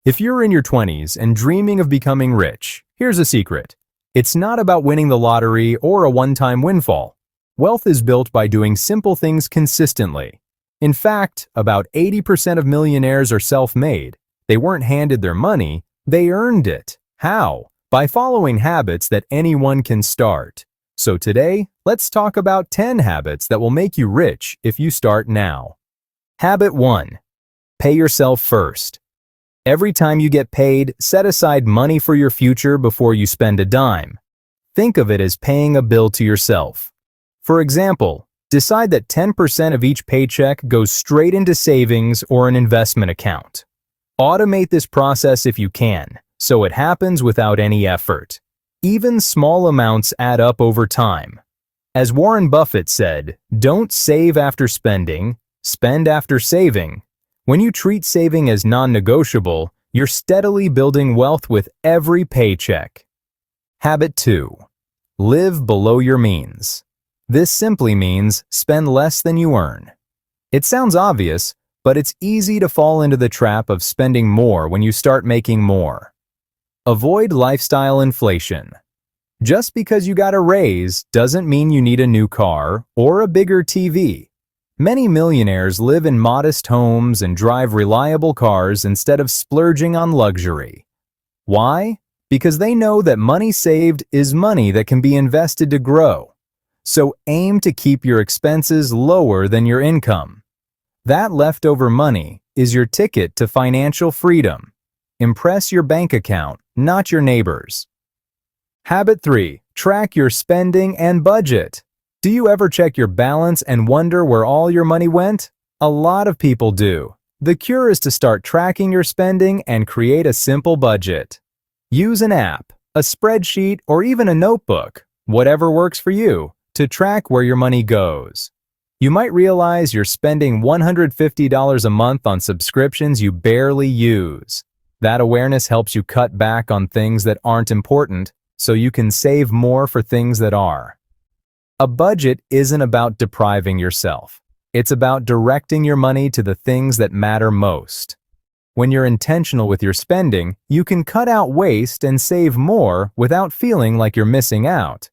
If you're in your 20s and dreaming of becoming rich, here's a secret. It's not about winning the lottery or a one-time windfall. Wealth is built by doing simple things consistently. In fact, about 80% of millionaires are self-made. They weren't handed their money, they earned it. How? By following habits that anyone can start. So today, let's talk about 10 habits that will make you rich if you start now. Habit 1. Pay yourself first. Every time you get paid, set aside money for your future before you spend a dime. Think of it as paying a bill to yourself. For example, decide that 10% of each paycheck goes straight into savings or an investment account. Automate this process if you can, so it happens without any effort. Even small amounts add up over time. As Warren Buffett said, don't save after spending, spend after saving. When you treat saving as non-negotiable, you're steadily building wealth with every paycheck. Habit 2. Live below your means. This simply means spend less than you earn. It sounds obvious, but it's easy to fall into the trap of spending more when you start making more. Avoid lifestyle inflation. Just because you got a raise doesn't mean you need a new car or a bigger TV. Many millionaires live in modest homes and drive reliable cars instead of splurging on luxury. Why? Because they know that money saved is money that can be invested to grow. So aim to keep your expenses lower than your income. That leftover money is your ticket to financial freedom. Impress your bank account, not your neighbors. Habit 3. Track your spending and budget. Do you ever check your balance and wonder where all your money went? A lot of people do. The cure is to start tracking your spending and create a simple budget. Use an app, a spreadsheet, or even a notebook, whatever works for you, to track where your money goes. You might realize you're spending $150 a month on subscriptions you barely use. That awareness helps you cut back on things that aren't important, so you can save more for things that are. A budget isn't about depriving yourself. It's about directing your money to the things that matter most. When you're intentional with your spending, you can cut out waste and save more without feeling like you're missing out.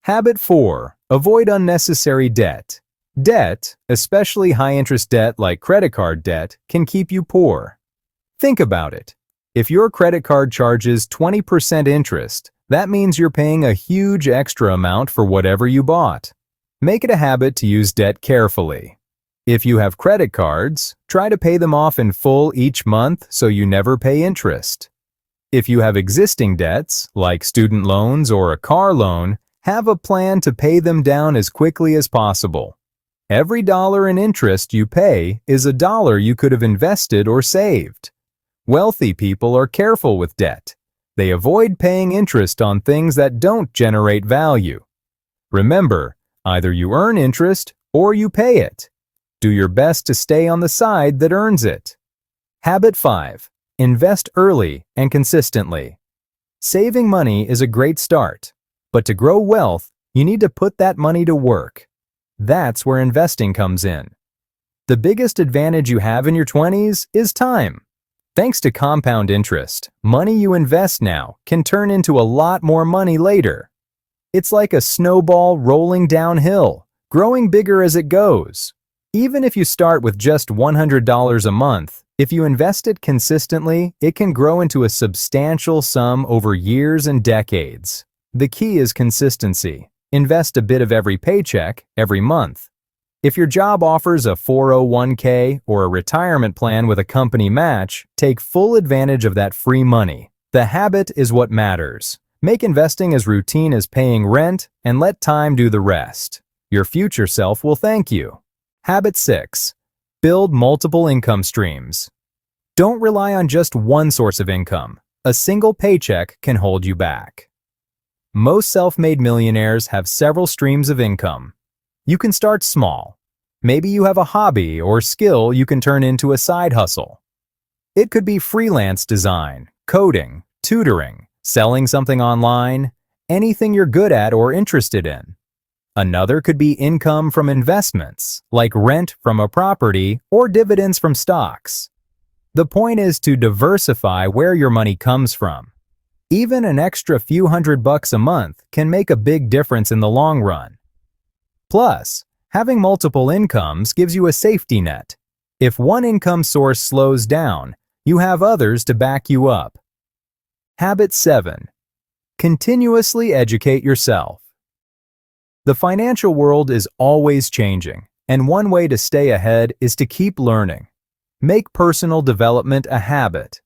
Habit 4. Avoid unnecessary debt. Debt, especially high-interest debt like credit card debt, can keep you poor. Think about it. If your credit card charges 20% interest, that means you're paying a huge extra amount for whatever you bought. Make it a habit to use debt carefully. If you have credit cards, try to pay them off in full each month so you never pay interest. If you have existing debts, like student loans or a car loan, have a plan to pay them down as quickly as possible. Every dollar in interest you pay is a dollar you could have invested or saved. Wealthy people are careful with debt. They avoid paying interest on things that don't generate value. Remember, either you earn interest or you pay it. Do your best to stay on the side that earns it. Habit 5. Invest early and consistently. Saving money is a great start, but to grow wealth, you need to put that money to work. That's where investing comes in. The biggest advantage you have in your 20s is time. Thanks to compound interest, money you invest now can turn into a lot more money later. It's like a snowball rolling downhill, growing bigger as it goes. Even if you start with just $100 a month, if you invest it consistently, it can grow into a substantial sum over years and decades. The key is consistency. Invest a bit of every paycheck, every month. If your job offers a 401k or a retirement plan with a company match, take full advantage of that free money. The habit is what matters. Make investing as routine as paying rent and let time do the rest. Your future self will thank you. Habit 6. Build multiple income streams. Don't rely on just one source of income. A single paycheck can hold you back. Most self-made millionaires have several streams of income. You can start small. Maybe you have a hobby or skill you can turn into a side hustle. It could be freelance design, coding, tutoring, selling something online, anything you're good at or interested in. Another could be income from investments, like rent from a property or dividends from stocks. The point is to diversify where your money comes from. Even an extra few $100 a month can make a big difference in the long run. Plus, having multiple incomes gives you a safety net. If one income source slows down, you have others to back you up. Habit 7. Continuously educate yourself. The financial world is always changing, and one way to stay ahead is to keep learning. Make personal development a habit.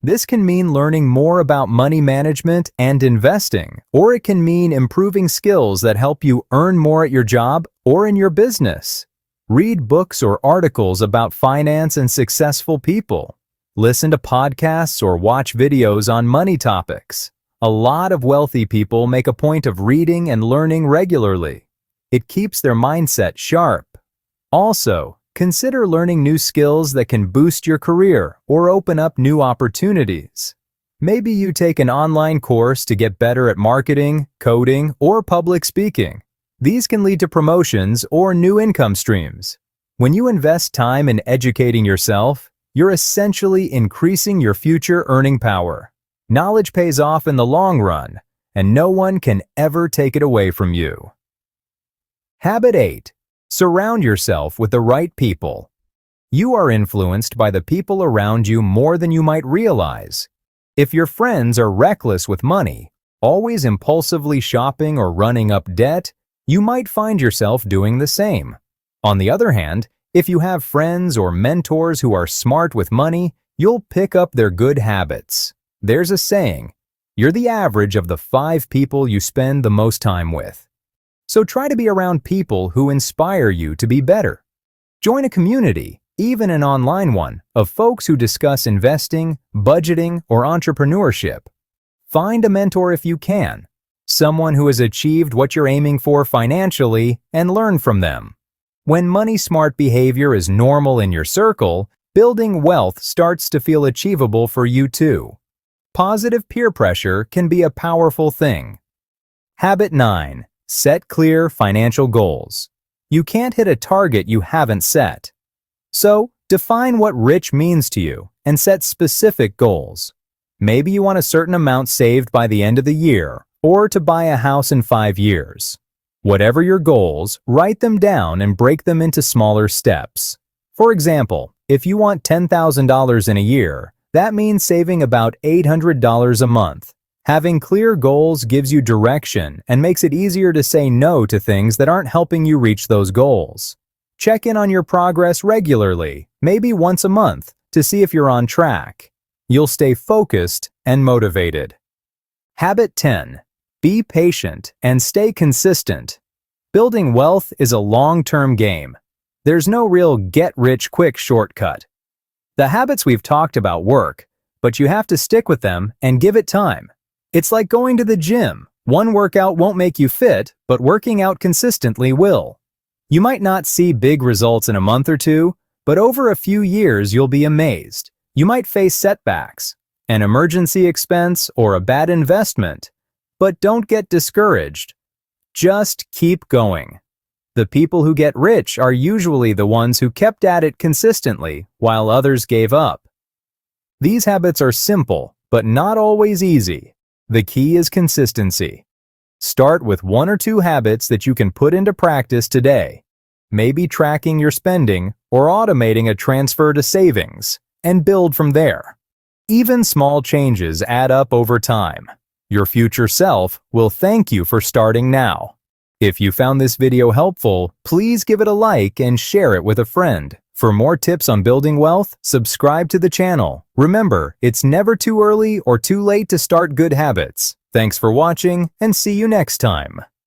This can mean learning more about money management and investing, or it can mean improving skills that help you earn more at your job or in your business. Read books or articles about finance and successful people. Listen to podcasts or watch videos on money topics. A lot of wealthy people make a point of reading and learning regularly. It keeps their mindset sharp. Also, consider learning new skills that can boost your career or open up new opportunities. Maybe you take an online course to get better at marketing, coding, or public speaking. These can lead to promotions or new income streams. When you invest time in educating yourself, you're essentially increasing your future earning power. Knowledge pays off in the long run, and no one can ever take it away from you. Habit 8. Surround yourself with the right people. You are influenced by the people around you more than you might realize. If your friends are reckless with money, always impulsively shopping or running up debt, you might find yourself doing the same. On the other hand, if you have friends or mentors who are smart with money, you'll pick up their good habits. There's a saying, you're the average of the 5 people you spend the most time with. So try to be around people who inspire you to be better. Join a community, even an online one, of folks who discuss investing, budgeting, or entrepreneurship. Find a mentor if you can, someone who has achieved what you're aiming for financially, and learn from them. When money-smart behavior is normal in your circle, building wealth starts to feel achievable for you too. Positive peer pressure can be a powerful thing. Habit 9. Set clear financial goals. You can't hit a target you haven't set. So, define what rich means to you and set specific goals. Maybe you want a certain amount saved by the end of the year, or to buy a house in 5 years. Whatever your goals, write them down and break them into smaller steps. For example, if you want $10,000 in a year, that means saving about $800 a month. Having clear goals gives you direction and makes it easier to say no to things that aren't helping you reach those goals. Check in on your progress regularly, maybe once a month, to see if you're on track. You'll stay focused and motivated. Habit 10. Be patient and stay consistent. Building wealth is a long-term game. There's no real get-rich-quick shortcut. The habits we've talked about work, but you have to stick with them and give it time. It's like going to the gym. One workout won't make you fit, but working out consistently will. You might not see big results in a month or two, but over a few years you'll be amazed. You might face setbacks, an emergency expense, or a bad investment. But don't get discouraged. Just keep going. The people who get rich are usually the ones who kept at it consistently while others gave up. These habits are simple, but not always easy. The key is consistency. Start with 1 or 2 habits that you can put into practice today. Maybe tracking your spending or automating a transfer to savings, and build from there. Even small changes add up over time. Your future self will thank you for starting now. If you found this video helpful, please give it a like and share it with a friend. For more tips on building wealth, subscribe to the channel. Remember, it's never too early or too late to start good habits. Thanks for watching, and see you next time.